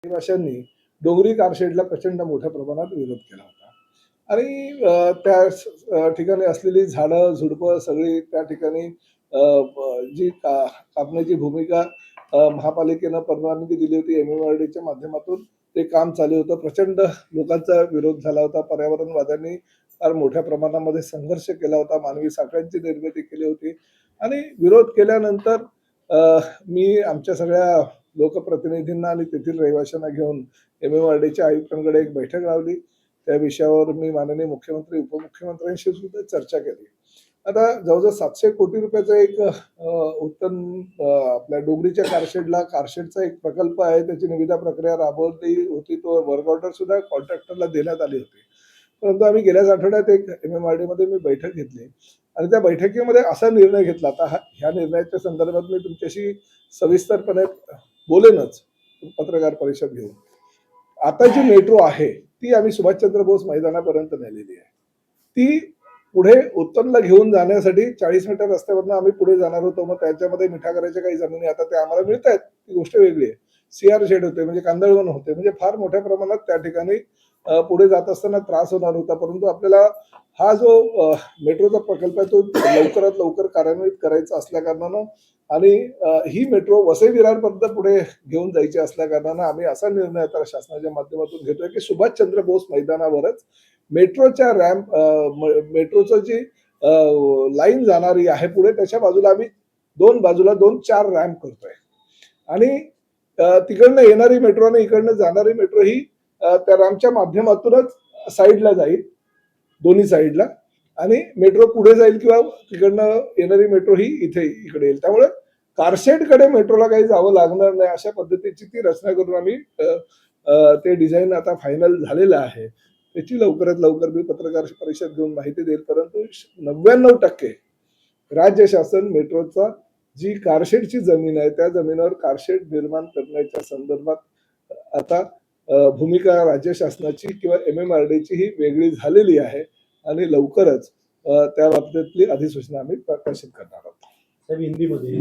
रहिवाशांनी डोंगरी कारशेडला प्रचंड मोठ्या प्रमाणात विरोध केला होता आणि त्या ठिकाणी असलेली झाडं झुडपं सगळी त्या ठिकाणी जी कापण्याची भूमिका महापालिकेनं परवानगी दिली होती MMRDच्या माध्यमातून ते काम चालू होतं. प्रचंड लोकांचा विरोध झाला होता. पर्यावरणवाद्यांनी फार मोठ्या प्रमाणामध्ये संघर्ष केला होता. मानवी साखळ्यांची निर्मिती केली होती आणि विरोध केल्यानंतर मी आमच्या सगळ्या लोकप्रतिनिधींना आणि तेथील रहिवाशांना घेऊन MMRDच्या आयुक्तांकडे एक बैठक लावली. त्या विषयावर मी माननीय मुख्यमंत्री उपमुख्यमंत्र्यांशी सुद्धा चर्चा केली. आता जवळजवळ 700 कोटी रुपयाचा एक आपल्या डोंगरीच्या कारशेडचा एक प्रकल्प आहे. त्याची निविदा प्रक्रिया राबवली होती. तो वर्क ऑर्डर सुद्धा कॉन्ट्रॅक्टरला देण्यात आली होती. परंतु आम्ही गेल्याच आठवड्यात एक MMRDमध्ये मी बैठक घेतली आणि त्या बैठकीमध्ये असा निर्णय घेतला. आता ह्या निर्णयाच्या संदर्भात मी तुमच्याशी सविस्तरपणे बोलेनच पत्रकार परिषद घेऊन. आता जी मेट्रो आहे ती आम्ही सुभाषचंद्र बोस मैदानापर्यंत नेलेली आहे. ती पुढे उत्तनला घेऊन जाण्यासाठी 40 मीटर रस्त्यावरनं आम्ही पुढे जाणार होतो. मग त्याच्यामध्ये मिठागराच्या काही जमिनी आता त्या आम्हाला मिळत आहेत, ती गोष्ट वेगळी आहे. CR शेड होते म्हणजे कांदळवन होते, म्हणजे फार मोठ्या प्रमाणात त्या ठिकाणी पुढे जात असताना त्रास होणार होता. परंतु आपल्याला हा जो मेट्रोचा प्रकल्प आहे तो लवकरात लवकर कार्यान्वित करायचा असल्या कारणानं आणि ही मेट्रो वसई विरारपर्यंत पुढे घेऊन जायची असल्या कारणानं आम्ही असा निर्णय आता शासनाच्या माध्यमातून घेतोय की सुभाषचंद्र बोस मैदानावरच मेट्रोच्या मेट्रोचं जी लाईन जाणारी आहे पुढे त्याच्या बाजूला आम्ही दोन बाजूला 4 रॅम्प करतोय आणि तिकडनं येणारी मेट्रो आणि इकडनं जाणारी मेट्रो ही त्या रॅम्पच्या माध्यमातूनच साईडला जाईल, दोन्ही साईडला, आणि मेट्रो पुढे जाईल किंवा तिकडनं येणारी मेट्रो ही इकडे येईल. त्यामुळे कारशेडकडे मेट्रोला काही जावं लागणार नाही अशा पद्धतीची ती रचना करून आम्ही ते डिझाईन आता फायनल झालेलं आहे. त्याची लवकरात लवकर मी पत्रकार परिषद घेऊन माहिती देईल. परंतु 99% राज्य शासन मेट्रोचा जी कारशेडची जमीन आहे त्या जमिनीवर कारशेड निर्माण करण्याच्या संदर्भात आता भूमिका राज्य शासनाची किंवा MMRDची ही वेगळी झालेली आहे आणि लवकरच त्या बाबतीतली अधिसूचना आम्ही प्रकाशित करणार आहोत. हिंदीमध्ये